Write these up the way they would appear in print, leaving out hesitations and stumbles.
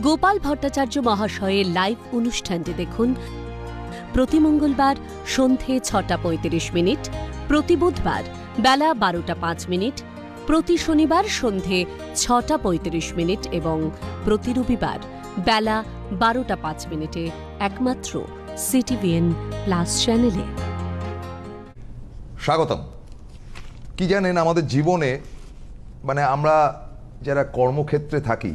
গোপাল ভট্টাচার্য মহাশয়ের লাইভ অনুষ্ঠানটি দেখুন প্রতি মঙ্গলবার সন্ধে 6:35, প্রতি বুধবার বেলা 12:05, প্রতি শনিবার সন্ধে 6:35 এবং প্রতি রবিবার বেলা 12:05 একমাত্র সিটিভিএন প্লাস চ্যানেলে। স্বাগতম। কি জানেন, আমাদের জীবনে আমরা যারা কর্মক্ষেত্রে থাকি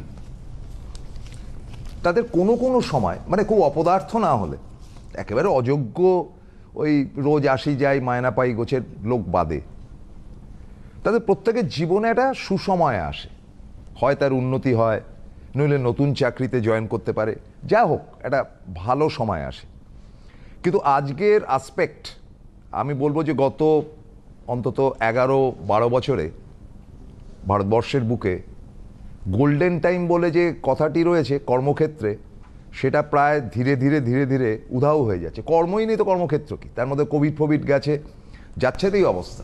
তাদের কোনো সময় খুব অপদার্থ না হলে, একেবারে অযোগ্য ওই রোজ আসি যাই মায়না পাই গোছের লোক বাদে, তাদের প্রত্যেকের জীবনে একটা সুসময় আসে। হয় তার উন্নতি হয়, নইলে নতুন চাকরিতে জয়েন করতে পারে, যা হোক একটা ভালো সময় আসে। কিন্তু আজকের আসপেক্ট আমি বলবো যে গত অন্তত 11-12 বছরে ভারতবর্ষের বুকে গোল্ডেন টাইম বলে যে কথাটি রয়েছে কর্মক্ষেত্রে, সেটা প্রায় ধীরে ধীরে উধাও হয়ে যাচ্ছে। কর্মই নেই তো কর্মক্ষেত্র কি? তার মধ্যে কোভিড গেছে, যাচ্ছেতেই অবস্থা।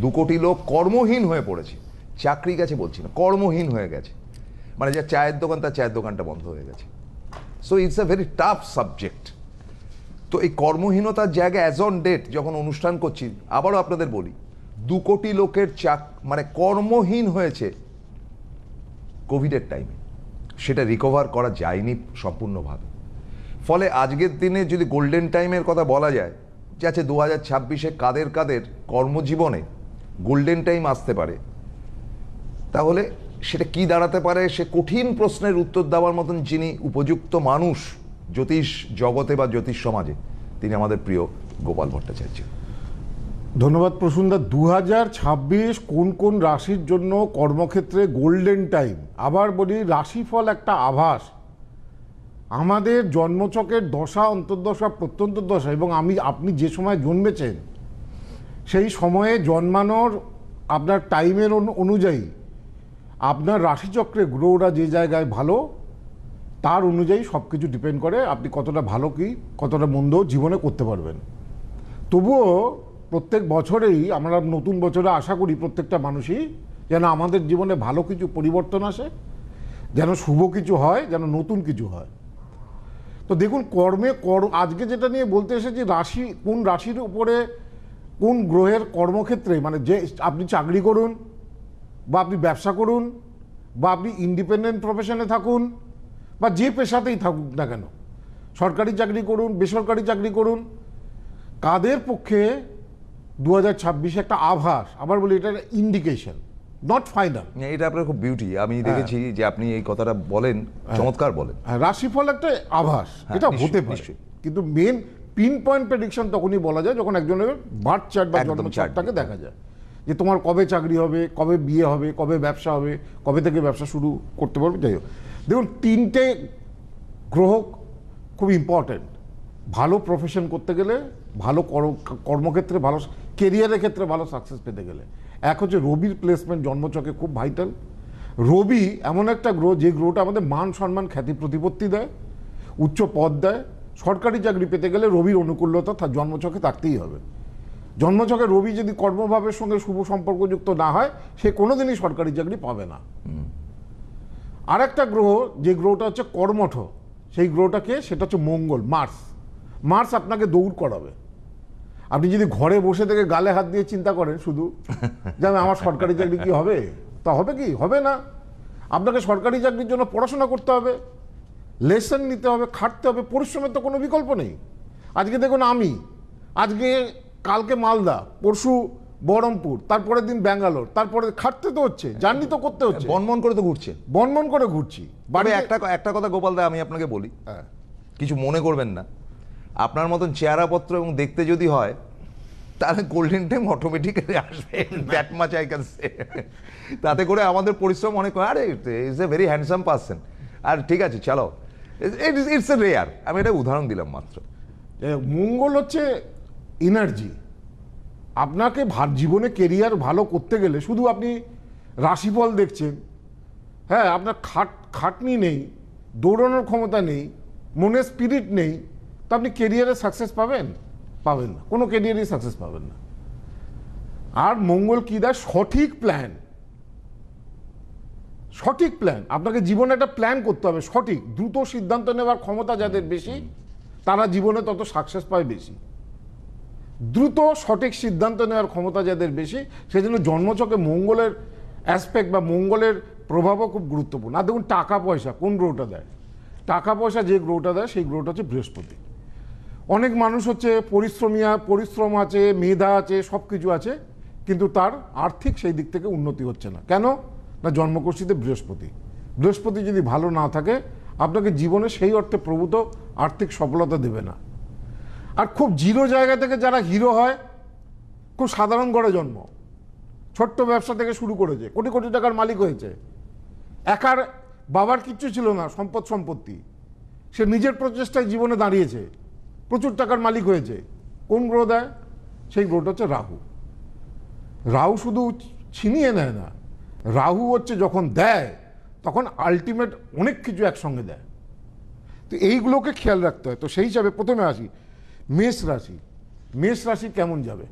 2 কোটি লোক কর্মহীন হয়ে পড়েছে। চাকরি গেছে বলছি না, কর্মহীন হয়ে গেছে। যার চায়ের দোকান, তার চায়ের দোকানটা বন্ধ হয়ে গেছে। So it's a very tough subject. তো এই কর্মহীনতার জায়গায় অ্যাজ অন ডেট যখন অনুষ্ঠান করছি, আবারও আপনাদের বলি, 2 কোটি লোকের কর্মহীন হয়েছে কোভিডের টাইমে। সেটা রিকভার করা যায়নি সম্পূর্ণভাবে। ফলে আজকের দিনে যদি গোল্ডেন টাইমের কথা বলা যায়, যে আছে 2026-এ কাদের কর্মজীবনে গোল্ডেন টাইম আসতে পারে, তাহলে সেটা কি দাঁড়াতে পারে, সে কঠিন প্রশ্নের উত্তর দেওয়ার মতন যিনি উপযুক্ত মানুষ জ্যোতিষ জগতে বা জ্যোতিষ সমাজে, তিনি আমাদের প্রিয় গোপাল ভট্টাচার্য। ধন্যবাদ প্রসূনদা। 2026 কোন রাশির জন্য কর্মক্ষেত্রে গোল্ডেন টাইম? আবার বলি, রাশিফল একটা আভাস। আমাদের জন্মছকের দশা, অন্তর্দশা, প্রত্যন্তর্দশা এবং আপনি যে সময় জন্মেছেন সেই সময়ে জন্মানোর আপনার টাইমের অনুযায়ী আপনার রাশিচক্রে গ্রহরা যে জায়গায় ভালো, তার অনুযায়ী সব কিছু ডিপেন্ড করে আপনি কতটা ভালো কি কতটা মন্দ জীবনে করতে পারবেন। তবুও প্রত্যেক বছরেই আমরা নতুন বছরে আশা করি প্রত্যেকটা মানুষই যেন আমাদের জীবনে ভালো কিছু পরিবর্তন আসে, যেন শুভ কিছু হয়, যেন নতুন কিছু হয়। তো দেখুন, আজকে যেটা নিয়ে বলতে এসেছি, কোন রাশির উপরে কোন গ্রহের কর্মক্ষেত্রে, যে আপনি চাকরি করুন বা আপনি ব্যবসা করুন বা আপনি ইন্ডিপেন্ডেন্ট প্রফেশনে থাকুন বা যে পেশাতেই থাকুক না কেন, সরকারি চাকরি করুন, বেসরকারি চাকরি করুন, কাদের পক্ষে 2026 একটা আভাস। আবার বলি, এটা ইন্ডিকেশন, নট ফাইনাল। এটা আপনার খুব বিউটি। আমি দেখেছি যে আপনি এই কথাটা বলেন, চমৎকার বলেন। রাশিফল একটা আভাস, এটা হতে পারে, কিন্তু মেন পিন পয়েন্ট প্রেডিকশন তখনই বলা যায় যখন একজনের বার্থ চার্ট বা জন্ম চার্টটাকে দেখা যায়, যে তোমার কবে চাকরি হবে, কবে বিয়ে হবে, কবে ব্যবসা হবে, কবে থেকে ব্যবসা শুরু করতে পারবে। যাই হোক, দেখুন, 3টে গ্রহ খুব ইম্পর্টেন্ট ভালো প্রফেশন করতে গেলে, ভালো কর্মক্ষেত্রে, ভালো কেরিয়ারের ক্ষেত্রে ভালো সাকসেস পেতে গেলে। এক হচ্ছে রবির প্লেসমেন্ট জন্মচকে খুব ভাইটাল। রবি এমন একটা গ্রহ, যে গ্রহটা আমাদের মান সম্মান খ্যাতি প্রতিপত্তি দেয়, উচ্চ পদ দেয়। সরকারি চাকরি পেতে গেলে রবির অনুকূলতা তার জন্মচকে থাকতেই হবে। জন্মচকে রবি যদি কর্মভাবের সঙ্গে শুভ সম্পর্কযুক্ত না হয়, সে কোনোদিনই সরকারি চাকরি পাবে না। আর একটা গ্রহ, যে গ্রহটা হচ্ছে কর্মঠ, সেই গ্রহটাকে, সেটা হচ্ছে মঙ্গল, মার্স আপনাকে দৌড় করাবে। আপনি যদি ঘরে বসে থেকে গালে হাত দিয়ে চিন্তা করেন শুধু যে আমার সরকারি চাকরি কি হবে, তা হবে কি? হবে না। আপনাকে সরকারি চাকরির জন্য পড়াশোনা করতে হবে, লেসন নিতে হবে, খাটতে হবে, পরিশ্রমের তো কোনো বিকল্প নেই। আজকে দেখুন, কালকে মালদা, পরশু বহরমপুর, তারপরের দিন ব্যাঙ্গালোর, তারপরে খাটতে তো হচ্ছে, জার্নি তো করতে হচ্ছে, বনমন করে ঘুরছি। একটা কথা গোপাল দা, আমি আপনাকে বলি, কিছু মনে করবেন না, আপনার মতন চেহারাপত্র এবং দেখতে যদি হয়, তাহলে গোল্ডেন টাইম অটোমেটিক্যালি আসবে। That much I can say. তাতে করে আমাদের পরিশ্রম অনেক, আরে is a very handsome person, আর ঠিক আছে চলো, ইটস এ রেয়ার। আমি এটা উদাহরণ দিলাম মাত্র। মঙ্গল হচ্ছে এনার্জি। আপনাকে জীবনে কেরিয়ার ভালো করতে গেলে শুধু আপনি রাশিফল দেখছেন, হ্যাঁ, আপনার খাটনি নেই, দৌড়ানোর ক্ষমতা নেই, মনে স্পিরিট নেই, তো আপনি কেরিয়ারে সাকসেস পাবেন না, কোনো কেরিয়ারই সাকসেস পাবেন না। আর মঙ্গল কি দেয়? সঠিক প্ল্যান, সঠিক প্ল্যান, আপনাকে জীবনে একটা প্ল্যান করতে হবে সঠিক। দ্রুত সিদ্ধান্ত নেওয়ার ক্ষমতা যাদের বেশি তারা জীবনে তত সাকসেস পায় বেশি। দ্রুত সঠিক সিদ্ধান্ত নেওয়ার ক্ষমতা যাদের বেশি, সেই জন্য জন্মছকে মঙ্গলের অ্যাসপেক্ট বা মঙ্গলের প্রভাবও খুব গুরুত্বপূর্ণ। আর দেখুন টাকা পয়সা কোন গ্রহটা দেয়, টাকা পয়সা যে গ্রহটা দেয় সেই গ্রহটা হচ্ছে বৃহস্পতি। অনেক মানুষ হচ্ছে পরিশ্রম আছে, মেধা আছে, সব কিছু আছে, কিন্তু তার আর্থিক সেই দিক থেকে উন্নতি হচ্ছে না। কেন না, জন্মকুষ্ঠিতে বৃহস্পতি। বৃহস্পতি যদি ভালো না থাকে আপনাকে জীবনে সেই অর্থে প্রভূত আর্থিক সফলতা দেবে না। আর খুব জিরো জায়গা থেকে যারা হিরো হয়, খুব সাধারণ ঘরে জন্ম, ছোট্ট ব্যবসা থেকে শুরু করেছে, কোটি কোটি টাকার মালিক হয়েছে, একার বাবার কিচ্ছু ছিল না, সম্পত্তি, সে নিজের প্রচেষ্টায় জীবনে দাঁড়িয়েছে, প্রচুর টাকার মালিক হয়েছে। কোন গ্রহ দেয়? সেই গ্রহটা হচ্ছে রাহু। রাহু শুধু ছিনিয়ে নেয় না, রাহু হচ্ছে যখন দেয় তখন আলটিমেট অনেক কিছু একসঙ্গে দেয়। তো এইগুলোকে খেয়াল রাখতে হয়। তো সেই হিসাবে প্রথমে আসি মেষ রাশি। মেষ রাশি কেমন যাবে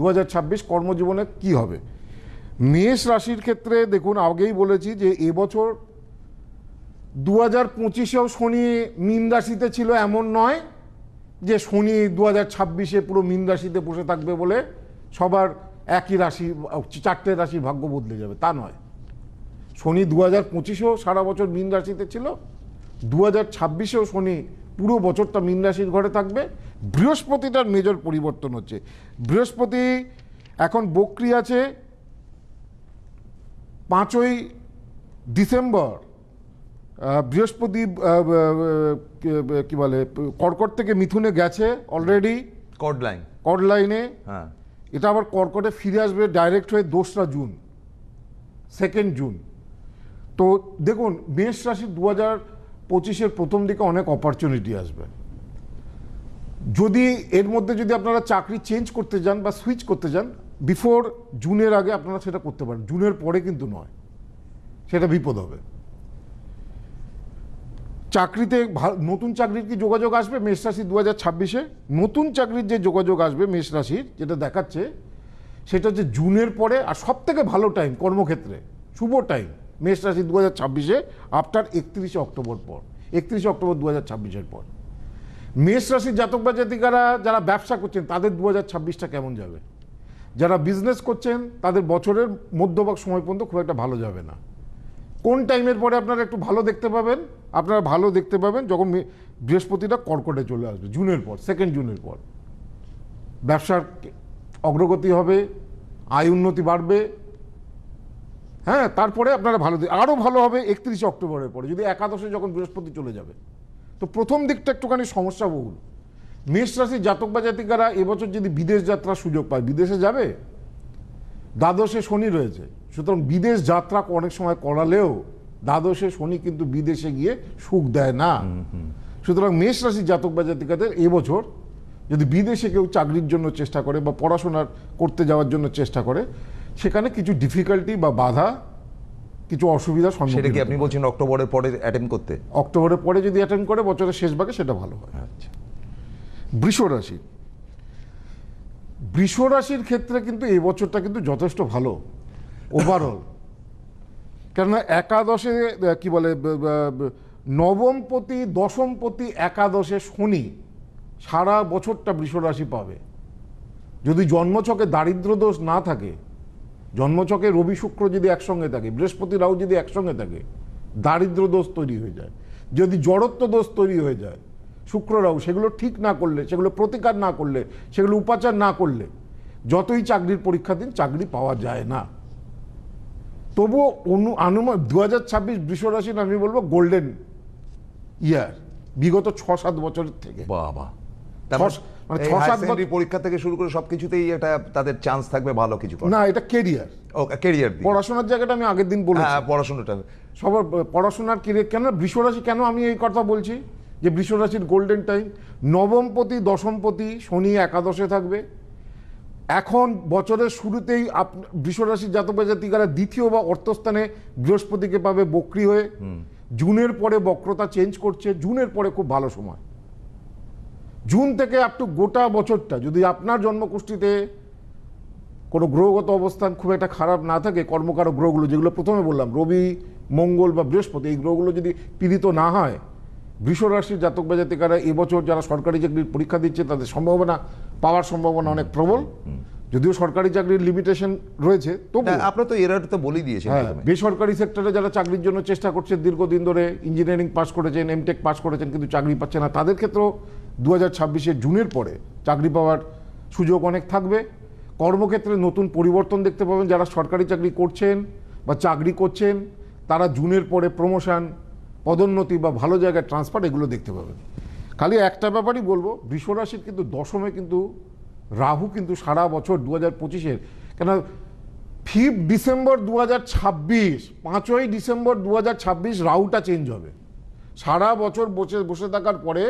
2026 কর্মজীবনে কি হবে? মেষ রাশির ক্ষেত্রে দেখুন, আগেই বলেছি যে এবছর 2025-এও শনি মীন রাশিতে ছিল, এমন নয় যে শনি 2026-এ পুরো মীন রাশিতে বসে থাকবে বলে সবার একই রাশি, 4টে রাশির ভাগ্য বদলে যাবে, তা নয়। শনি 2025-এও সারা বছর মীন রাশিতে ছিল, 2026-এও শনি পুরো বছরটা মীন রাশির ঘরে থাকবে। বৃহস্পতিটার মেজর পরিবর্তন হচ্ছে। বৃহস্পতি এখন বক্রি আছে, 5ই ডিসেম্বর বৃহস্পতি কি বলে কর্কট থেকে মিথুনে গেছে অলরেডি, কর্ড লাইনে। হ্যাঁ, এটা আবার কর্কটে ফিরে আসবে ডাইরেক্ট হয়ে 2রা জুন, 2nd জুন। তো দেখুন মেষ রাশির 2025-এর প্রথম দিকে অনেক অপরচুনিটি আসবে। যদি এর মধ্যে যদি আপনারা চাকরি চেঞ্জ করতে যান বা সুইচ করতে যান, বিফোর জুনের আগে আপনারা সেটা করতে পারেন, জুনের পরে কিন্তু নয়, সেটা বিপদ হবে। চাকরিতে নতুন চাকরির কি যোগাযোগ আসবে মেষ রাশি 2026-এ? নতুন চাকরির যে যোগাযোগ আসবে মেষ রাশির, যেটা দেখাচ্ছে সেটা হচ্ছে জুনের পরে। আর সব থেকে ভালো টাইম কর্মক্ষেত্রে, শুভ টাইম মেষ রাশি 2026-এ আফটার 31শে অক্টোবর পর, 31শে অক্টোবর 2026-এর পর। মেষ রাশির জাতক বা জাতিকারা যারা ব্যবসা করছেন তাদের 2026টা কেমন যাবে? যারা বিজনেস করছেন তাদের বছরের মধ্যভাগ সময় পর্যন্ত খুব একটা ভালো যাবে না। কোন টাইমের পরে আপনারা একটু ভালো দেখতে পাবেন? আপনারা ভালো দেখতে পাবেন যখন বৃহস্পতিটা কর্কটে চলে আসবে, জুনের পর, 2nd জুনের পর। ব্যবসার অগ্রগতি হবে, আয় উন্নতি বাড়বে। হ্যাঁ, তারপরে আপনারা ভালো, আরও ভালো হবে 31শে অক্টোবরের পরে, যদি একাদশে যখন বৃহস্পতি চলে যাবে। তো প্রথম দিকটা একটুখানি সমস্যাবহুল। মেষ রাশির জাতক বা জাতিকারা এবছর যদি বিদেশ যাত্রার সুযোগ পায়, বিদেশে যাবে। দ্বাদশে শনি রয়েছে, সুতরাং বিদেশ যাত্রা অনেক সময় করালেও দ্বাদশে শনি কিন্তু বিদেশে গিয়ে সুখ দেয় না। সুতরাং মেষ রাশির জাতক বা জাতিকাদের এবছর যদি বিদেশে কেউ চাকরির জন্য চেষ্টা করে বা পড়াশোনার করতে যাওয়ার জন্য চেষ্টা করে, সেখানে কিছু ডিফিকাল্টি বা বাধা, কিছু অসুবিধার সম্মুখীন। সেটা কি আপনি বলছেন অক্টোবরের পরে অ্যাটেম্প করতে? অক্টোবরের পরে যদি অ্যাটেন্ড করে বছরের শেষ ভাগে সেটা ভালো হয়। আচ্ছা। বৃষ রাশি, বৃষ রাশির ক্ষেত্রে কিন্তু এই বছরটা কিন্তু যথেষ্ট ভালো ওভারঅল। কেননা একাদশে কি বলে নবমপতি, দশমপতি, একাদশে শনি সারা বছরটা বৃষ রাশি পাবে। যদি জন্মছকে দারিদ্র দোষ না থাকে, জন্মছকে রবি শুক্র যদি একসঙ্গে থাকে, বৃহস্পতি রাহু যদি একসঙ্গে থাকে, দারিদ্র দোষ তৈরি হয়ে যায়। যদি জড়ত্ব দোষ তৈরি হয়ে যায়, শুক্র রাহু সেগুলো ঠিক না করলে, সেগুলো প্রতিকার না করলে, সেগুলো উপাচার না করলে, যতই চাকরির পরীক্ষা দিন চাকরি পাওয়া যায় না। তবুও অনুমান 2026 বৃষ রাশির আমি বলবো গোল্ডেন ইয়ার বিগত 6-7 বছরের থেকে। বাবা, মানে 6-7 পরীক্ষা থেকে শুরু করে সবকিছুতেই এটা তাদের চান্স থাকবে ভালো কিছু করার। না, এটা কেরিয়ার, ও ক্যারিয়ার, পড়াশোনার জায়গাটা আমি আগের দিন বলেছি। হ্যাঁ, পড়াশোনাটা সবার পড়াশোনার কেরিয়ার। কেন বৃষ রাশি, কেন আমি এই কথা বলছি যে বৃষ রাশির গোল্ডেন টাইম? নবমপতি, দশমপতি শনি একাদশে থাকবে। এখন বছরের শুরুতেই বৃষ রাশির জাতক বা জাতিকারা দ্বিতীয় বা অর্থস্থানে বৃহস্পতিকে পাবে বক্রি হয়ে। জুনের পরে বক্রতা চেঞ্জ করছে, জুনের পরে খুব ভালো সময়। জুন থেকে আপ টু গোটা বছরটা যদি আপনার জন্মকুষ্ঠিতে কোনো গ্রহগত অবস্থান খুব একটা খারাপ না থাকে, কর্মকারক গ্রহগুলো যেগুলো প্রথমে বললাম রবি, মঙ্গল বা বৃহস্পতি, এই গ্রহগুলো যদি পীড়িত না হয়, বৃষ রাশির জাতক বা জাতিকারা এবছর যারা সরকারি চাকরির পরীক্ষা দিচ্ছে তাদের পাওয়ার সম্ভাবনা অনেক প্রবল। যদিও সরকারি চাকরির লিমিটেশন রয়েছে, তবু আপনারা তো এর তো বলেই দিয়েছেন। বেসরকারি সেক্টরে যারা চাকরির জন্য চেষ্টা করছে, দীর্ঘদিন ধরে ইঞ্জিনিয়ারিং পাস করেছেন, এমটেক পাস করেছেন, কিন্তু চাকরি পাচ্ছে না, তাদের ক্ষেত্রেও 2026 জুনের পরে চাকরি পাওয়ার সুযোগ অনেক থাকবে। কর্মক্ষেত্রে নতুন পরিবর্তন দেখতে পাবেন। যারা সরকারি চাকরি করছেন বা চাকরি করছেন তারা জুনের পরে প্রমোশন, পদোন্নতি বা ভালো জায়গায় ট্রান্সফার এগুলো দেখতে পাবেন। খালি একটা ব্যাপারই বলবো, বৃষ রাশির কিন্তু দশমে কিন্তু রাহু কিন্তু সারা বছর 2025-এর, কেন 5 ডিসেম্বর 2026, 5ই ডিসেম্বর 2026 রাহুটা চেঞ্জ হবে। সারা বছর বসে থাকার পরে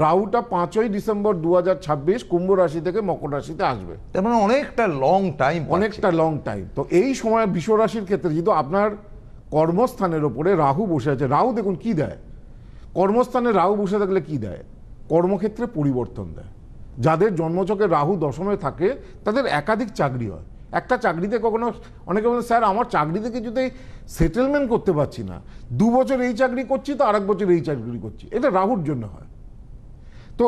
রাহুটা 5ই ডিসেম্বর 2026 কুম্ভ রাশি থেকে মকর রাশিতে আসবে। তার মানে অনেকটা লং টাইম, অনেকটা লং টাইম। তো এই সময় বৃষ রাশির ক্ষেত্রে যেহেতু আপনার কর্মস্থানের ওপরে রাহু বসে আছে, রাহু দেখুন কি দেয়, কর্মস্থানে রাহু বসে থাকলে কি দেয়, কর্মক্ষেত্রে পরিবর্তন দেয়। যাদের জন্মছকে রাহু দশমে থাকে তাদের একাধিক চাকরি হয়। একটা চাকরিতে কখনো অনেকে বলেন স্যার আমার চাকরিতে কিছুতেই সেটেলমেন্ট করতে পারছি না, 2 বছর এই চাকরি করছি তো আরেক বছর এই চাকরি করছি, এটা রাহুর জন্য হয়। তো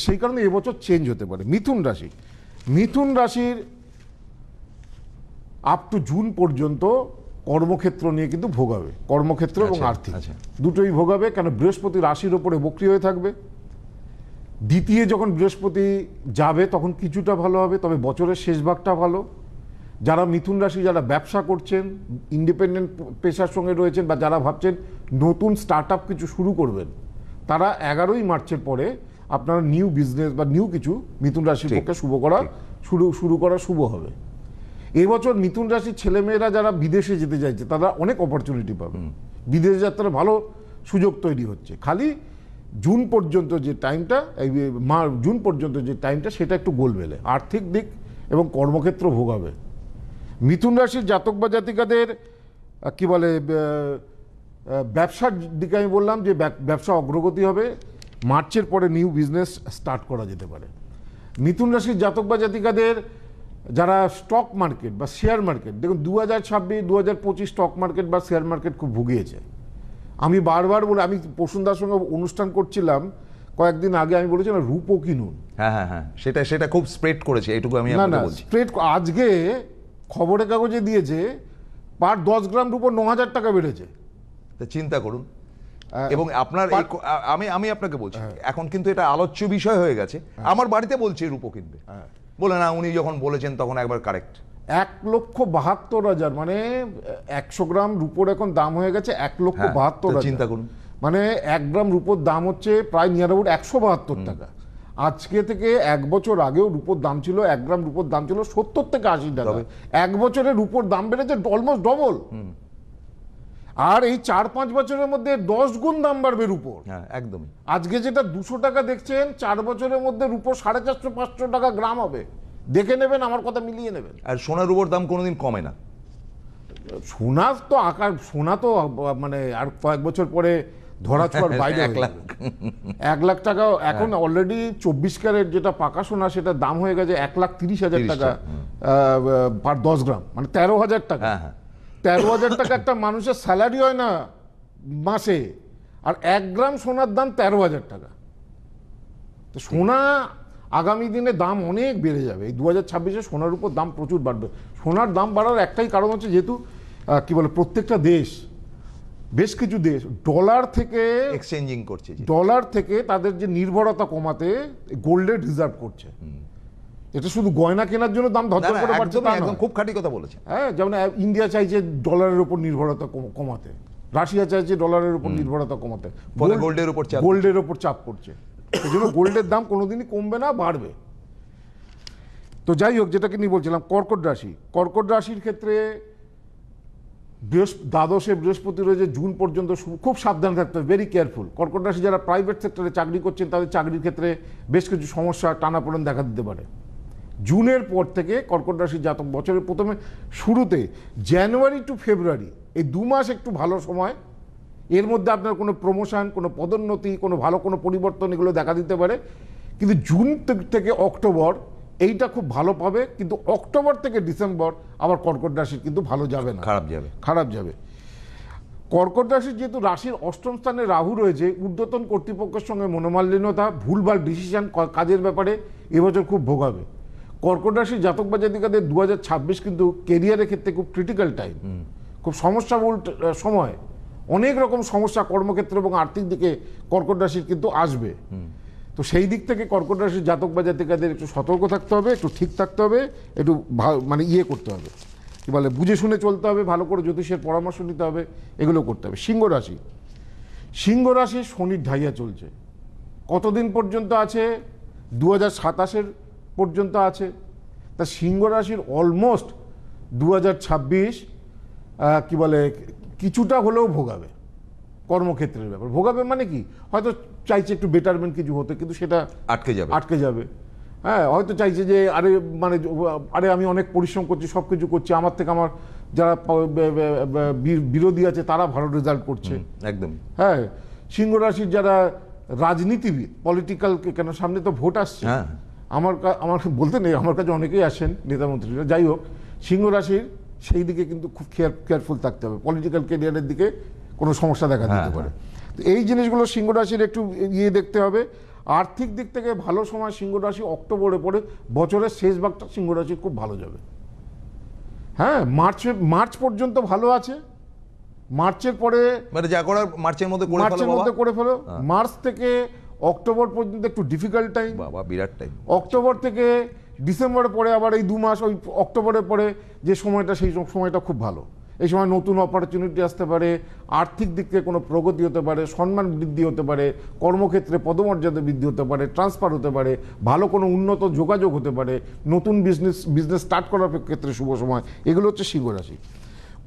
সেই কারণে এবছর চেঞ্জ হতে পারে। মিথুন রাশির আপ টু জুন পর্যন্ত কর্মক্ষেত্র নিয়ে কিন্তু ভোগাবে, কর্মক্ষেত্র এবং আর্থিক দুটোই ভোগাবে। কেন বৃহস্পতি রাশির ওপরে বক্রী হয়ে থাকবে। দ্বিতীয় যখন বৃহস্পতি যাবে তখন কিছুটা ভালো হবে, তবে বছরের শেষ ভাগটা ভালো। যারা মিথুন রাশি, যারা ব্যবসা করছেন, ইন্ডিপেন্ডেন্ট পেশার সঙ্গে রয়েছেন, বা যারা ভাবছেন নতুন স্টার্ট আপ কিছু শুরু করবেন, তারা 11ই মার্চের পরে আপনারা নিউ বিজনেস বা নিউ কিছু মিথুন রাশির পক্ষে শুরু করা শুভ হবে। এবছর মিথুন রাশির ছেলেমেয়েরা যারা বিদেশে যেতে চাইছে তারা অনেক অপরচুনিটি পাবে, বিদেশ যাত্রার ভালো সুযোগ তৈরি হচ্ছে। খালি জুন পর্যন্ত যে টাইমটা সেটা একটু গোলমেলে, আর্থিক দিক এবং কর্মক্ষেত্র ভোগাবে। মিথুন রাশির জাতক বা জাতিকাদের কি বলে ব্যবসার দিকে আমি বললাম যে ব্যবসা অগ্রগতি হবে, মার্চের পরে নিউ বিজনেস স্টার্ট করা যেতে পারে। মিথুন রাশির জাতক বা জাতিকাদের যারা স্টক মার্কেট বা শেয়ার মার্কেট, দেখুন 2026, 2025 স্টক মার্কেট বা শেয়ার মার্কেট খুব ভুগিয়েছে। আমি বারবার বলে, আমি প্রসূনদার সঙ্গে অনুষ্ঠান করছিলাম কয়েকদিন আগে, আমি বলেছিলাম রূপো কিনুন। হ্যাঁ, সেটা খুব স্প্রেড করেছে, এইটুকু আমি আপনাকে বলছি। স্প্রেড আজকে খবরের কাগজে দিয়েছে পার 10 গ্রাম রূপো 9,000 টাকা বেড়েছে। চিন্তা করুন। এবং আপনার আমি আপনাকে বলছি, এখন কিন্তু এটা আলোচ্য বিষয় হয়ে গেছে। আমার বাড়িতে বলছে রূপো কিনবে, বলে না উনি যখন বলেছেন তখন একবার কারেক্ট। 1,72,000, মানে 100 গ্রাম রূপোর এখন দাম হয়ে গেছে 1,72,000। চিন্তা করুন, মানে 1 গ্রাম রূপোর দাম হচ্ছে প্রায় নিয়ার অ্যাবাউট 172 টাকা। আজকে থেকে 1 বছর আগেও রূপোর দাম ছিল, 1 গ্রাম রূপোর দাম ছিল 70 থেকে 80 টাকা। 1 বছরে রূপোর দাম বেড়েছে অলমোস্ট ডবল। আর এই 4-5 বছরের মধ্যে 10 গুণ দাম বাড়বে রূপোর। একদমই। আজকে যেটা 200 টাকা দেখছেন, 4 বছরের মধ্যে রূপোর 450-500 টাকা গ্রাম হবে। দেখে নেবেন, আমার কথা মিলিয়ে নেবেন। আর সোনা রূপোর দাম কোনোদিন কমে না। সোনা তো মানে আর কয়েক বছর পরে ধরা ছোঁয়ার বাইরে 1 লাখ টাকা। এখন অলরেডি 24 ক্যারেট যেটা পাকা সোনা সেটার দাম হয়ে গেছে 1,30,000 টাকা পার 10 গ্রাম, মানে 13,000 টাকা। 13,000 টাকা একটা মানুষের স্যালারি হয় না মাসে, আর 1 গ্রাম সোনার দাম 13,000 টাকা। তো সোনা আগামী দিনে দাম অনেক বেড়ে যাবে। এই 2026-এ সোনার উপর দাম প্রচুর বাড়বে। সোনার দাম বাড়ার একটাই কারণ হচ্ছে, যেহেতু কি বলে প্রত্যেকটা দেশ, বেশ কিছু দেশ ডলার থেকে এক্সচেঞ্জিং করছে, ডলার থেকে তাদের যে নির্ভরতা কমাতে গোল্ডের রিজার্ভ করছে। এটা শুধু গয়না কেনার জন্য দাম ধরধর করে বাড়ছে তা নয়। খুব খাঁটি কথা বলেছে। হ্যাঁ, যেমন ইন্ডিয়া চাইছে ডলারের উপর নির্ভরতা কমাতে, রাশিয়া চাইছে ডলারের উপর নির্ভরতা কমাতে, গোল্ডের উপর চাপ পড়ছে। এই জন্য গোল্ডের দাম কোনোদিনই কমবে না, বাড়বে। তো যাই হোক, যেটাকে নিয়ে বলছিলাম, কর্কট রাশির ক্ষেত্রে দ্বাদশে বৃহস্পতি রয়েছে জুন পর্যন্ত, খুব সাবধানে থাকতে হবে, ভেরি কেয়ারফুল। কর্কট রাশি যারা প্রাইভেট সেক্টরে চাকরি করছেন তাদের চাকরির ক্ষেত্রে বেশ কিছু সমস্যা, টানাপোড়েন দেখা দিতে পারে। জুনের পর থেকে কর্কট রাশির জাতক বছরের প্রথমে শুরুতে জানুয়ারি টু ফেব্রুয়ারি এই 2 মাস একটু ভালো সময়। এর মধ্যে আপনার কোনো প্রমোশন, কোনো পদোন্নতি, কোনো ভালো কোনো পরিবর্তন এগুলো দেখা দিতে পারে। কিন্তু জুন থেকে অক্টোবর এইটা খুব ভালো পাবে, কিন্তু অক্টোবর থেকে ডিসেম্বর আবার কর্কট রাশির কিন্তু ভালো যাবে না, খারাপ যাবে। কর্কট রাশির যেহেতু রাশির অষ্টম স্থানে রাহু রয়েছে, ঊর্ধ্বতন কর্তৃপক্ষের সঙ্গে মনোমালিন্যতা, ভুলভাল ডিসিশন কাজের ব্যাপারে এবছর খুব ভোগাবে। কর্কট রাশির জাতক বা জাতিকাদের 2026 কিন্তু কেরিয়ারের ক্ষেত্রে খুব ক্রিটিক্যাল টাইম, খুব সমস্যাবহুল সময়। অনেক রকম সমস্যা কর্মক্ষেত্র এবং আর্থিক দিকে কর্কট রাশির কিন্তু আসবে। তো সেই দিক থেকে কর্কট রাশির জাতক বা জাতিকাদের একটু সতর্ক থাকতে হবে, একটু ঠিক থাকতে হবে, একটু মানে করতে হবে, কি বলে, বুঝে শুনে চলতে হবে, ভালো করে জ্যোতিষের পরামর্শ নিতে হবে, এগুলো করতে হবে। সিংহ রাশি শনির ঢাইয়া চলছে, কতদিন পর্যন্ত আছে? 2027 পর্যন্ত আছে। তা সিংহ রাশির অলমোস্ট 2026 কি বলে কিছুটা হলেও ভোগাবে, কর্মক্ষেত্রের ব্যাপার ভোগাবে। মানে কি, হয়তো চাইছে একটু বেটারমেন্ট কিছু হতে, কিন্তু সেটা আটকে যাবে। হ্যাঁ, হয়তো চাইছে যে আরে আমি অনেক পরিশ্রম করছি, সব কিছু করছি, আমার থেকে আমার যারা বিরোধী আছে তারা ভালো রেজাল্ট করছে। একদম। হ্যাঁ, সিংহ রাশির যারা রাজনীতিবিদ, পলিটিক্যাল, কেন সামনে তো ভোট আসছে, আমার বলতে নেই, আমার কাছে অনেকেই আসেন নেতা মন্ত্রীরা। যাই হোক, সিংহ রাশির সেই দিকে কিন্তু খুব কেয়ারফুল থাকতে হবে, পলিটিক্যাল ক্যারিয়ারের দিকে কোনো সমস্যা দেখা দিতে পারে। তো এই জিনিসগুলো সিংহ রাশির একটু দেখতে হবে। আর্থিক দিক থেকে ভালো সময় সিংহ রাশি অক্টোবরে পরে, বছরের শেষ ভাগটা সিংহ রাশি খুব ভালো যাবে। হ্যাঁ, মার্চ পর্যন্ত ভালো আছে, মার্চের পরে মানে যা করার মার্চের মধ্যে করে ফেলো। মার্চ থেকে অক্টোবর পর্যন্ত একটু ডিফিকাল্ট টাইম, বাবা বিরাট টাইম। অক্টোবর থেকে ডিসেম্বরের পরে আবার এই 2 মাস, ওই অক্টোবরের পরে যে সময়টা, সেই সময়টা খুব ভালো। এই সময় নতুন অপরচুনিটি আসতে পারে, আর্থিক দিক থেকে কোনো প্রগতি হতে পারে, সম্মান বৃদ্ধি হতে পারে, কর্মক্ষেত্রে পদমর্যাদা বৃদ্ধি হতে পারে, ট্রান্সফার হতে পারে, ভালো কোনো উন্নত যোগাযোগ হতে পারে, নতুন বিজনেস স্টার্ট করার ক্ষেত্রে শুভ সময়। এগুলো হচ্ছে সিংহ রাশি।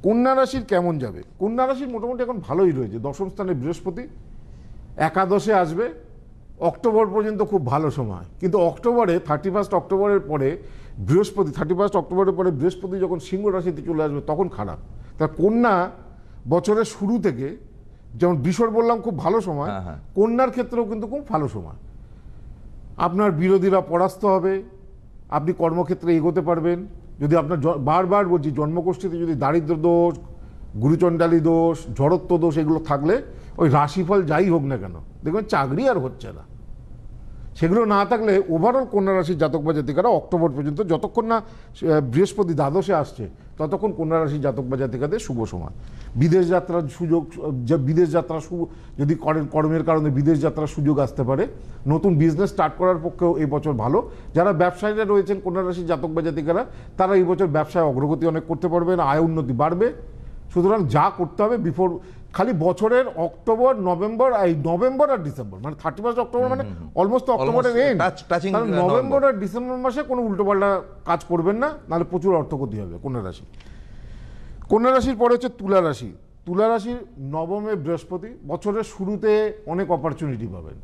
কন্যা রাশির কেমন যাবে? কন্যা রাশির মোটামুটি এখন ভালোই রয়েছে, দশম স্থানে বৃহস্পতি, একাদশে আসবে, অক্টোবর পর্যন্ত খুব ভালো সময়। কিন্তু অক্টোবরে 31 অক্টোবরের পরে বৃহস্পতি, 31 অক্টোবরের পরে বৃহস্পতি যখন সিংহ রাশিতে চলে আসবে তখন খারাপ। তা কন্যা বছরের শুরু থেকে, যেমন বৃষর বললাম খুব ভালো সময়, কন্যার ক্ষেত্রেও কিন্তু খুব ভালো সময়। আপনার বিরোধীরা পরাস্ত হবে, আপনি কর্মক্ষেত্রে এগোতে পারবেন। যদি আপনার বারবার বলছি, জন্মগোষ্ঠীতে যদি দারিদ্র দোষ, গুরুচণ্ডালী দোষ, জড়ত্ব দোষ এগুলো থাকলে, ওই রাশিফল যাই হোক না কেন, দেখবেন চাকরি আর হচ্ছে না। সেগুলো না থাকলে ওভারঅল কন্যা রাশির জাতক বা জাতিকারা অক্টোবর পর্যন্ত, যতক্ষণ না বৃহস্পতি দ্বাদশে আসছে, ততক্ষণ কন্যা রাশির জাতক বা জাতিকাদের শুভ সময়। বিদেশ যাত্রার সুযোগ, যদি কর্মের কারণে বিদেশ যাত্রার সুযোগ আসতে পারে। নতুন বিজনেস স্টার্ট করার পক্ষেও এই বছর ভালো। যারা ব্যবসায়ীরা রয়েছেন কন্যা রাশির জাতক বা জাতিকারা, তারা এই বছর ব্যবসায় অগ্রগতি অনেক করতে পারবেন, আয় উন্নতি বাড়বে। সুতরাং যা করতে হবে খালি বছরের অক্টোবর, নভেম্বর আর ডিসেম্বর, মানে 31 অক্টোবর মানে অলমোস্ট অক্টোবরের এন্ড, নভেম্বর আর ডিসেম্বর মাসে কোনো উল্টোপাল্টা কাজ করবেন না, নাহলে প্রচুর অর্থক্ষতি হবে কন্যা রাশি। কন্যা রাশির পরে হচ্ছে তুলা রাশি। তুলা রাশির নবমে বৃহস্পতি, বছরের শুরুতে অনেক অপরচুনিটি পাবেন।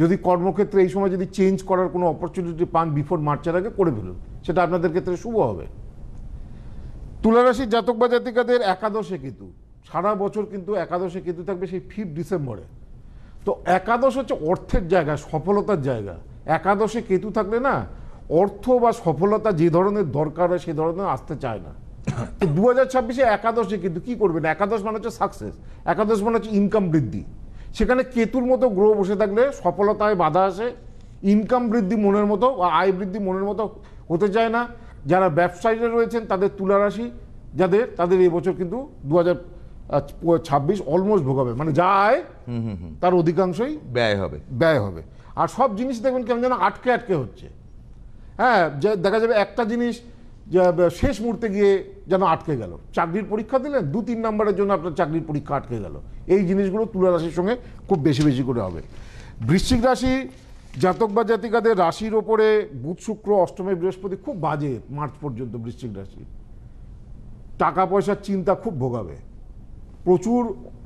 যদি কর্মক্ষেত্রে এই সময় যদি চেঞ্জ করার কোনো অপরচুনিটি পান বিফোর মার্চের আগে, করে ফেলুন, সেটা আপনাদের ক্ষেত্রে শুভ হবে। তুলা রাশির জাতক বা জাতিকাদের একাদশে কেতু, সারা বছর কিন্তু একাদশে কেতু থাকবে সেই 5 ডিসেম্বরে। তো একাদশ হচ্ছে অর্থের জায়গা, সফলতার জায়গা। একাদশে কেতু থাকলে না, অর্থ বা সফলতা যে ধরনের দরকার হয় সে ধরনের আসতে চায় না। তো 2026-এ একাদশে কিন্তু কি করবেন? একাদশ মানে হচ্ছে সাকসেস, একাদশ মানে হচ্ছে ইনকাম বৃদ্ধি। সেখানে কেতুর মতো গ্রহ বসে থাকলে সফলতায় বাধা আসে, ইনকাম বৃদ্ধি মনের মতো, আয় বৃদ্ধি মনের মতো হতে চায় না। যারা ব্যবসায়ীরা রয়েছেন তাদের তুলা রাশি তাদের এই বছর কিন্তু 2026 অলমোস্ট ভোগাবে, মানে যা আয় তার অধিকাংশই ব্যয় হবে। আর সব জিনিস দেখবেন কেমন যেন আটকে হচ্ছে। হ্যাঁ, দেখা যাবে একটা জিনিস শেষ মুহূর্তে গিয়ে যেন আটকে গেল। চাকরির পরীক্ষা দিলেন, 2-3 নম্বরের জন্য আপনার চাকরির পরীক্ষা আটকে গেল। এই জিনিসগুলো তুলা রাশির সঙ্গে খুব বেশি করে হবে। বৃশ্চিক রাশি জাতক বা জাতিকাদের রাশির ওপরে বুধ শুক্র অষ্টমে বৃহস্পতি খুব বাজে মার্চ পর্যন্ত। বৃশ্চিক রাশি টাকা পয়সার চিন্তা খুব ভোগাবে, প্রচুর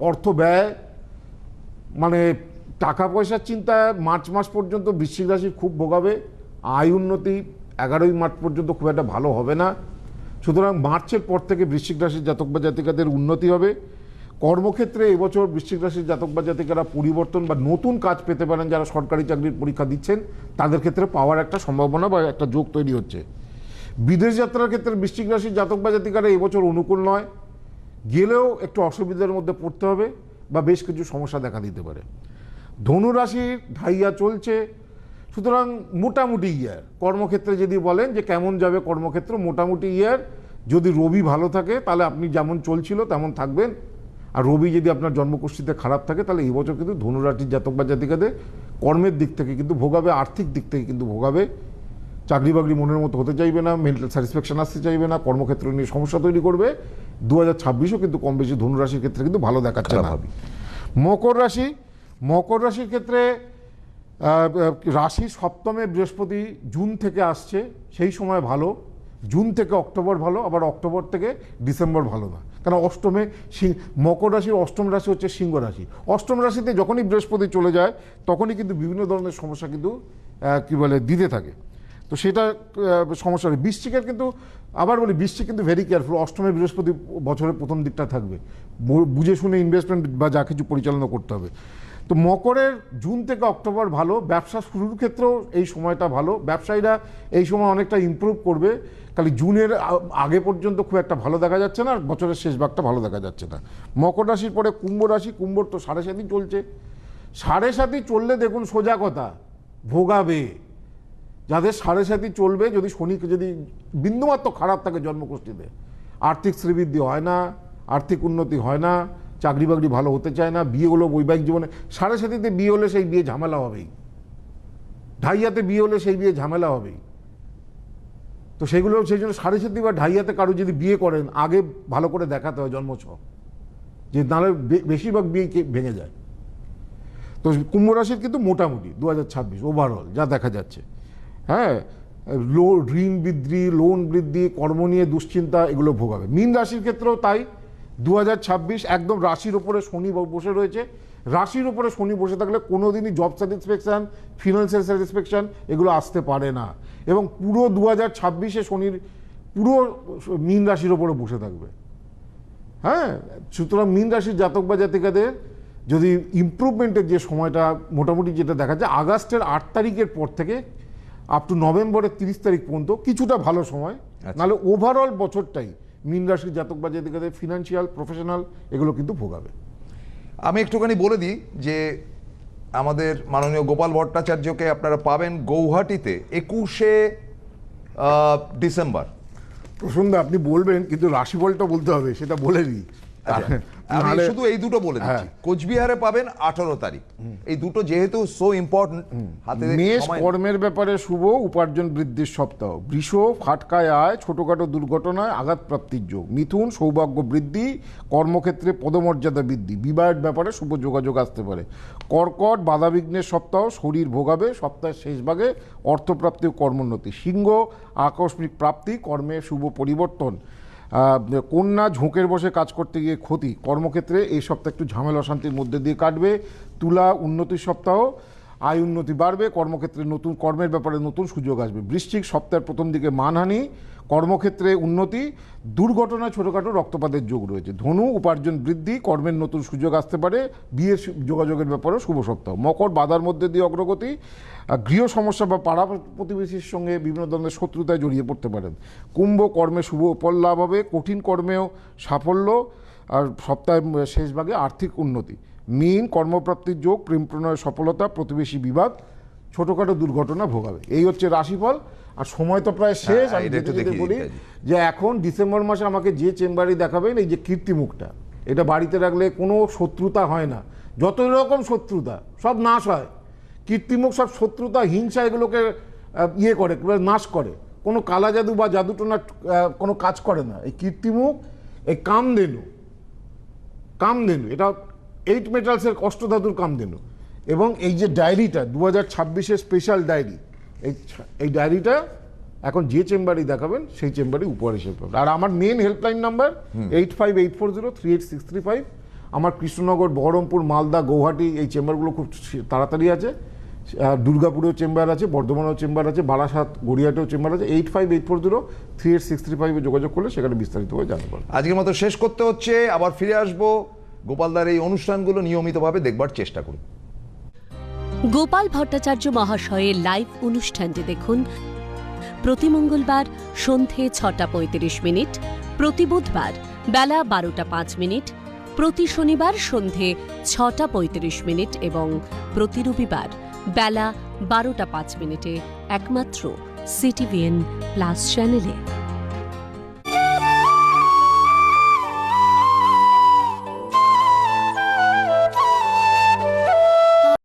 অর্থ ব্যয়, মানে টাকা পয়সার চিন্তা মার্চ মাস পর্যন্ত বৃশ্চিক রাশি খুব ভোগাবে। আয় উন্নতি 11ই মার্চ পর্যন্ত খুব একটা ভালো হবে না। সুতরাং মার্চের পর থেকে বৃশ্চিক রাশির জাতক বা জাতিকাদের উন্নতি হবে। কর্মক্ষেত্রে এবছর বৃশ্চিক রাশির জাতক বা জাতিকারা পরিবর্তন বা নতুন কাজ পেতে পারেন, যারা সরকারি চাকরির পরীক্ষা দিচ্ছেন তাদের ক্ষেত্রে পাওয়ার একটা সম্ভাবনা বা একটা যোগ তৈরি হচ্ছে। বিদেশ যাত্রার ক্ষেত্রে বৃশ্চিক রাশির জাতক বা জাতিকারা এবছর অনুকূল নয়, গেলেও একটু অসুবিধার মধ্যে পড়তে হবে বা বেশ কিছু সমস্যা দেখা দিতে পারে। ধনু রাশির ঢাইয়া চলছে, সুতরাং মোটামুটি ইয়ার। কর্মক্ষেত্রে যদি বলেন যে কেমন যাবে কর্মক্ষেত্র, মোটামুটি ইয়ার। যদি রবি ভালো থাকে তাহলে আপনি যেমন চলছিল তেমন থাকবেন, আর রবি যদি আপনার জন্মকুষ্ঠিতে খারাপ থাকে তাহলে এই বছর কিন্তু ধনু রাশির জাতক বা জাতিকাদের কর্মের দিক থেকে কিন্তু ভোগাবে, আর্থিক দিক থেকে কিন্তু ভোগাবে। চাকরি বাকরি মনের মতো হতে চাইবে না, মেন্টাল স্যাটিসফ্যাকশন আসতে চাইবে না, কর্মক্ষেত্র নিয়ে সমস্যা তৈরি করবে। 2026ও কিন্তু কম বেশি ধনু রাশির ক্ষেত্রে কিন্তু ভালো দেখাচ্ছে না। মকর রাশির ক্ষেত্রে রাশি সপ্তমে বৃহস্পতি জুন থেকে আসছে, সেই সময় ভালো। জুন থেকে অক্টোবর ভালো, আবার অক্টোবর থেকে ডিসেম্বর ভালো না, কারণ অষ্টমে মকর রাশির অষ্টম রাশি হচ্ছে সিংহ রাশি। অষ্টম রাশিতে যখনই বৃহস্পতি চলে যায় তখনই কিন্তু বিভিন্ন ধরনের সমস্যা কিন্তু দিতে থাকে, তো সেটা সমস্যা হয়। বৃশ্চিকের কিন্তু আবার বলি, বৃশ্চিক কিন্তু ভেরি কেয়ারফুল। অষ্টমে বৃহস্পতি বছরের প্রথম দিকটা থাকবে, বুঝে শুনে ইনভেস্টমেন্ট বা যা কিছু পরিচালনা করতে হবে। তো মকরের জুন থেকে অক্টোবর ভালো, ব্যবসা শুরুর ক্ষেত্রেও এই সময়টা ভালো। ব্যবসায়ীরা এই সময় অনেকটা ইমপ্রুভ করবে, খালি জুনের আগে পর্যন্ত খুব একটা ভালো দেখা যাচ্ছে না, আর বছরের শেষ ভাগটা ভালো দেখা যাচ্ছে না। মকর রাশির পরে কুম্ভ রাশি, কুম্ভর তো 7.5 চলছে। 7.5 চললে দেখুন সোজা কথা ভোগাবে। যাদের 7.5 চলবে, যদি শনিকে যদি বিন্দুমাত্র খারাপ থাকে জন্মকুষ্ঠিতে, আর্থিক শ্রীবৃদ্ধি হয় না, আর্থিক উন্নতি হয় না, চাকরি বাকরি ভালো হতে চায় না, বিয়ে হলো বৈবাহিক জীবনে 7.5 বিয়ে হলে সেই বিয়ে ঝামেলা হবেই, ঢাইয়াতে বিয়ে হলে সেই বিয়ে ঝামেলা হবেই। তো সেগুলো সেই জন্য 7.5 বা ঢাইয়াতে কারো যদি বিয়ে করেন আগে ভালো করে দেখাতে হয় জন্মছক, যে নাহলে বেশিরভাগ বিয়ে ভেঙে যায়। তো কুম্ভ রাশির কিন্তু মোটামুটি 2026 ওভারঅল যা দেখা যাচ্ছে, হ্যাঁ, ঋণ বৃদ্ধি, লোন বৃদ্ধি, কর্ম নিয়ে দুশ্চিন্তা, এগুলো ভোগাবে। মীন রাশির ক্ষেত্রেও তাই। 2026 একদম রাশির ওপরে শনি বসে রয়েছে। রাশির ওপরে শনি বসে থাকলে কোনোদিনই জব স্যাটিসফ্যাকশান, ফিনান্সিয়াল স্যাটিসফ্যাকশান এগুলো আসতে পারে না, এবং পুরো 2026 শনির পুরো মীন রাশির ওপরে বসে থাকবে। হ্যাঁ, সুতরাং মীন রাশির জাতক বা জাতিকাদের যদি ইমপ্রুভমেন্টের যে সময়টা মোটামুটি যেটা দেখা যায়, আগস্টের 8 তারিখের পর থেকে আপ টু নভেম্বরের 30 তারিখ পর্যন্ত কিছুটা ভালো সময়, নাহলে ওভারঅল বছরটাই মীন রাশির জাতক বা জাতিকাদের ফিনান্সিয়াল, প্রফেশনাল এগুলো কিন্তু ভোগাবে। আমি একটুখানি বলে দিই যে আমাদের মাননীয় গোপাল ভট্টাচার্যকে আপনারা পাবেন গৌহাটিতে 21শে ডিসেম্বর। প্রসন্দা আপনি বলবেন, কিন্তু রাশিফলটা বলতে হবে, সেটা বলে দিই। আমি শুধু এই দুটো বলে দিচ্ছি, কোচবিহারে পাবেন 18 তারিখ। এই দুটো যেহেতু সো ইম্পর্টেন্ট, হাতে মেষ কর্মের ব্যাপারে শুভ, উপার্জন বৃদ্ধির সপ্তাহ। বৃষ ফাটকায় আয়, ছোটখাটো দুর্ঘটনায় আঘাত প্রাপ্তির যোগ। মিথুন সৌভাগ্য বৃদ্ধি, কর্মক্ষেত্রে পদমর্যাদা বৃদ্ধি, বিবাহের ব্যাপারে শুভ যোগাযোগ আসতে পারে। কর্কট বাধাবিঘ্নের সপ্তাহ, শরীর ভোগাবে, সপ্তাহের শেষ ভাগে অর্থপ্রাপ্তি ও কর্মোন্নতি। সিংহ আকস্মিক প্রাপ্তি, কর্মে শুভ পরিবর্তন। কন্যা ঝোঁকের বসে কাজ করতে গিয়ে ক্ষতি, কর্মক্ষেত্রে এই সপ্তাহ একটু ঝামেলা অশান্তির মধ্যে দিয়ে কাটবে। তুলা উন্নতির সপ্তাহ, আয় উন্নতি বাড়বে, কর্মক্ষেত্রে নতুন কর্মের ব্যাপারে নতুন সুযোগ আসবে। বৃশ্চিক সপ্তাহের প্রথম দিকে মানহানি, কর্মক্ষেত্রে উন্নতি, দুর্ঘটনায় ছোটোখাটো রক্তপাতের যোগ রয়েছে। ধনু উপার্জন বৃদ্ধি, কর্মের নতুন সুযোগ আসতে পারে, বিয়ের যোগাযোগের ব্যাপারেও শুভ সপ্তাহ। মকর বাধার মধ্যে দিয়ে অগ্রগতি, গৃহ সমস্যা বা পাড়া প্রতিবেশীর সঙ্গে বিভিন্ন ধরনের শত্রুতায় জড়িয়ে পড়তে পারেন। কুম্ভ কর্মে শুভ ফল লাভ হবে, কঠিন কর্মেও সাফল্য, আর সপ্তাহের শেষ ভাগে আর্থিক উন্নতি। মীন কর্মপ্রাপ্তির যোগ, প্রেম প্রণয়ের সফলতা, প্রতিবেশী বিবাদ, ছোটোখাটো দুর্ঘটনা ভোগাবে। এই হচ্ছে রাশিফল। আর সময় তো প্রায় শেষ। আমি যদি বলি যে এখন ডিসেম্বর মাসে আমাকে যে চেম্বারে দেখাবেন, এই যে কীর্তিমুখটা, এটা বাড়িতে রাখলে কোনো শত্রুতা হয় না, যত রকম শত্রুতা সব নাশ হয়। কীর্তিমুখ সব শত্রুতা, হিংসা এগুলোকে করে নাশ করে, কোনো কালা জাদু বা জাদুটোনা কোনো কাজ করে না। এই কীর্তিমুখ, এই কামধেনু, এটা 8 মেটালসের অষ্টধাতুর কামধেনু। এবং এই যে ডায়েরিটা 2026-এর স্পেশাল ডায়েরি, এই ডায়েরিটা এখন যে চেম্বারেই দেখাবেন সেই চেম্বারে উপহার হিসেবে পাবেন। আর আমার মেন হেল্পলাইন নাম্বার 8584038635। আমার কৃষ্ণনগর, বহরমপুর, মালদা, গৌহাটি এই চেম্বারগুলো খুব তাড়াতাড়ি আছে। দুর্গাপুরেও চেম্বার আছে, বর্ধমানেও চেম্বার আছে, বারাসাত গড়িয়াটেও চেম্বার আছে। 8584038635-এ যোগাযোগ করলে সেখানে বিস্তারিতভাবে জানতে পারবেন। আজকের মতো শেষ করতে হচ্ছে, আবার ফিরে আসবো গোপালদার এই অনুষ্ঠানগুলো নিয়মিতভাবে দেখবার চেষ্টা করুন। গোপাল ভট্টাচার্য মহাশয়ের লাইভ অনুষ্ঠানটি দেখুন প্রতি মঙ্গলবার সন্ধে 6:35, প্রতি বুধবার বেলা 12:05, প্রতি শনিবার সন্ধে 6:35 এবং প্রতি রবিবার বেলা 12:05 একমাত্র CTVN+ চ্যানেলে।